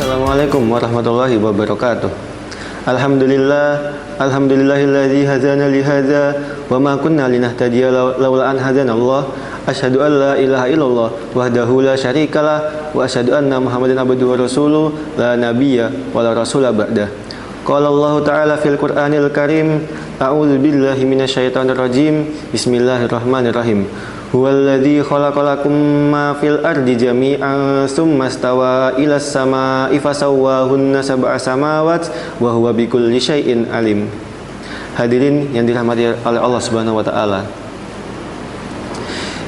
Assalamualaikum warahmatullahi wabarakatuh. Alhamdulillahilladzi hadzana li hadza wa ma kunna linahtadiya laula an hadzana Allah. Asyhadu an la ilaha illallah wahdahu la syarikalah wa asyhadu anna Muhammadan abduhu wa rasuluh la nabiyya wa la rasula ba'dah. Qala Allah Ta'ala fil Qur'anil Karim, a'udzu billahi minasyaitonir rajim. Bismillahirrahmanirrahim. Huwallazi khalaqalakum ma fil ardi jami'an tsumma stawa ilas samaa'i fasawwahunna sab'a samawati wa huwa bikulli syai'in alim. Hadirin yang dirahmati oleh Allah Subhanahu wa taala.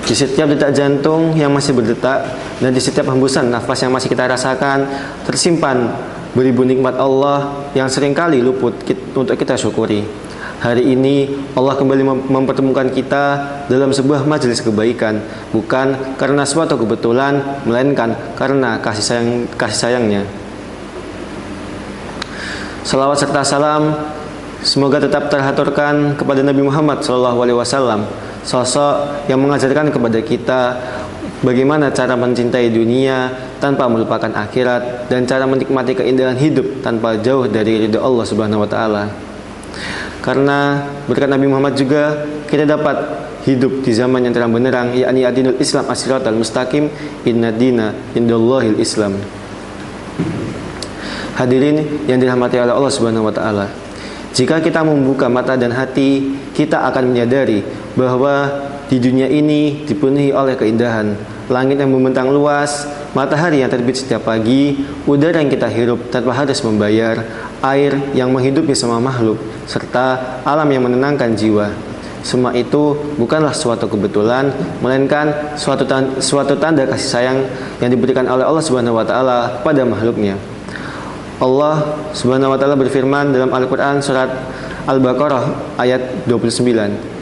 Di setiap detak jantung yang masih berdetak dan di setiap hembusan nafas yang masih kita rasakan tersimpan beribu nikmat Allah yang seringkali luput untuk kita syukuri. Hari ini Allah kembali mempertemukan kita dalam sebuah majelis kebaikan, bukan karena suatu kebetulan, melainkan karena kasih sayangnya. Salawat serta salam semoga tetap terhaturkan kepada Nabi Muhammad SAW, sosok yang mengajarkan kepada kita bagaimana cara mencintai dunia tanpa melupakan akhirat dan cara menikmati keindahan hidup tanpa jauh dari ridha Allah Subhanahu wa taala. Karena berkat Nabi Muhammad juga kita dapat hidup di zaman yang terang benderang, yakni adinul Islam as-siratal mustaqim, inna dina indallahil Islam. Hadirin yang dirahmati oleh Allah Subhanahu wa taala. Jika kita membuka mata dan hati, kita akan menyadari bahwa di dunia ini dipenuhi oleh keindahan. Langit yang membentang luas, matahari yang terbit setiap pagi, udara yang kita hirup tanpa harus membayar, air yang menghidupi semua makhluk, serta alam yang menenangkan jiwa. Semua itu bukanlah suatu kebetulan, melainkan suatu tanda kasih sayang yang diberikan oleh Allah Subhanahu wa taala pada makhluknya. Allah Subhanahu wa taala berfirman dalam Al-Qur'an surat Al-Baqarah ayat 29.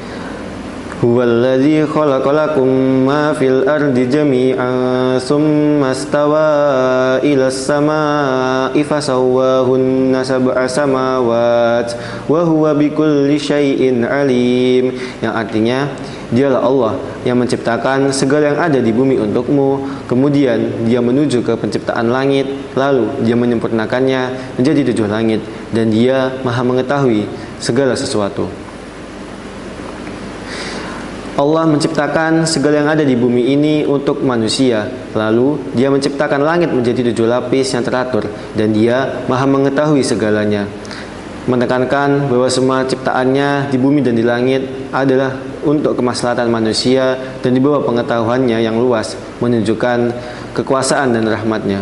Huwallazi khalaqalakum ma fil ardi jami'an tsumma stawa ilas samaa'i fasawwahunna sab'a samawati wa huwa bikulli syai'in alim. Yang artinya, dialah Allah yang menciptakan segala yang ada di bumi untukmu, kemudian dia menuju ke penciptaan langit, lalu dia menyempurnakannya menjadi 7 langit, dan dia maha mengetahui segala sesuatu. Allah menciptakan segala yang ada di bumi ini untuk manusia. Lalu dia menciptakan langit menjadi 7 lapis yang teratur, dan dia maha mengetahui segalanya. Menekankan bahwa semua ciptaannya di bumi dan di langit adalah untuk kemaslahatan manusia dan di bawah pengetahuannya yang luas, menunjukkan kekuasaan dan rahmatnya.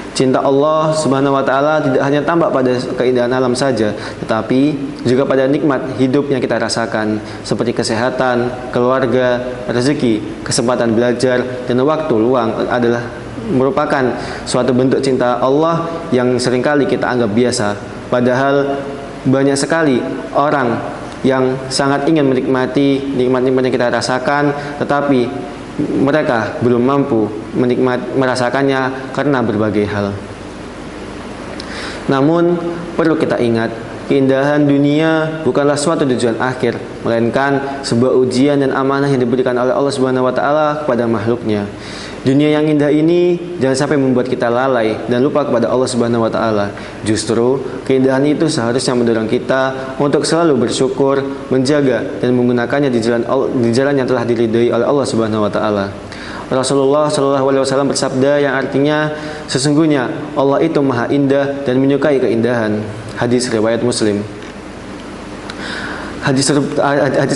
Cinta Allah Subhanahu wa taala tidak hanya tampak pada keindahan alam saja, tetapi juga pada nikmat hidup yang kita rasakan, seperti kesehatan, keluarga, rezeki, kesempatan belajar, dan waktu luang adalah merupakan suatu bentuk cinta Allah yang seringkali kita anggap biasa. Padahal banyak sekali orang yang sangat ingin menikmati nikmat-nikmat yang kita rasakan, tetapi mereka belum mampu merasakannya karena berbagai hal. Namun perlu kita ingat, keindahan dunia bukanlah suatu tujuan akhir, melainkan sebuah ujian dan amanah yang diberikan oleh Allah Subhanahu wa taala kepada makhluknya. Dunia yang indah ini jangan sampai membuat kita lalai dan lupa kepada Allah Subhanahu wa taala. Justru keindahan itu seharusnya mendorong kita untuk selalu bersyukur, menjaga dan menggunakannya di jalan yang telah diridhai oleh Allah Subhanahu wa taala. Rasulullah SAW bersabda yang artinya, sesungguhnya Allah itu maha indah dan menyukai keindahan. Hadis riwayat Muslim. Hadis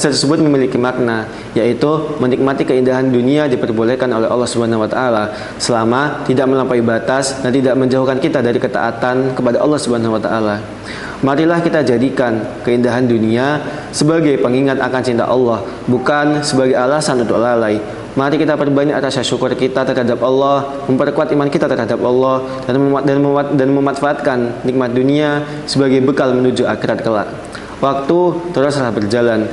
tersebut memiliki makna, yaitu menikmati keindahan dunia diperbolehkan oleh Allah Subhanahu wa taala selama tidak melampaui batas dan tidak menjauhkan kita dari ketaatan kepada Allah Subhanahu wa taala. Marilah kita jadikan keindahan dunia sebagai pengingat akan cinta Allah, bukan sebagai alasan untuk lalai. Mari kita perbanyak rasa syukur kita terhadap Allah, memperkuat iman kita terhadap Allah, dan memanfaatkan nikmat dunia sebagai bekal menuju akhirat kelak. Waktu teruslah berjalan.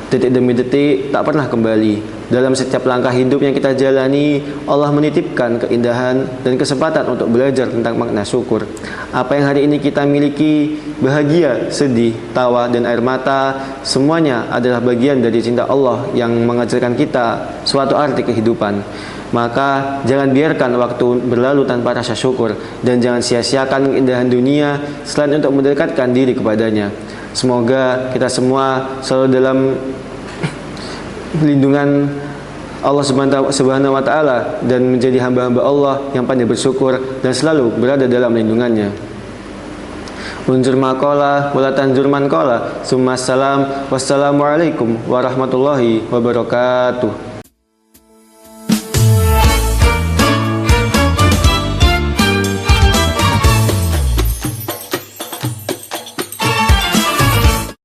Detik demi detik tak pernah kembali. Dalam setiap langkah hidup yang kita jalani, Allah menitipkan keindahan dan kesempatan untuk belajar tentang makna syukur. Apa yang hari ini kita miliki, bahagia, sedih, tawa, dan air mata, semuanya adalah bagian dari cinta Allah yang mengajarkan kita suatu arti kehidupan. Maka jangan biarkan waktu berlalu tanpa rasa syukur, dan jangan sia-siakan keindahan dunia selain untuk mendekatkan diri kepadanya. Semoga kita semua selalu dalam lindungan Allah Subhanahu wa taala dan menjadi hamba-hamba Allah yang pandai bersyukur dan selalu berada dalam lindungannya. Unjur maqala wala tanjur man qala. Summa salam. Wassalamualaikum warahmatullahi wabarakatuh.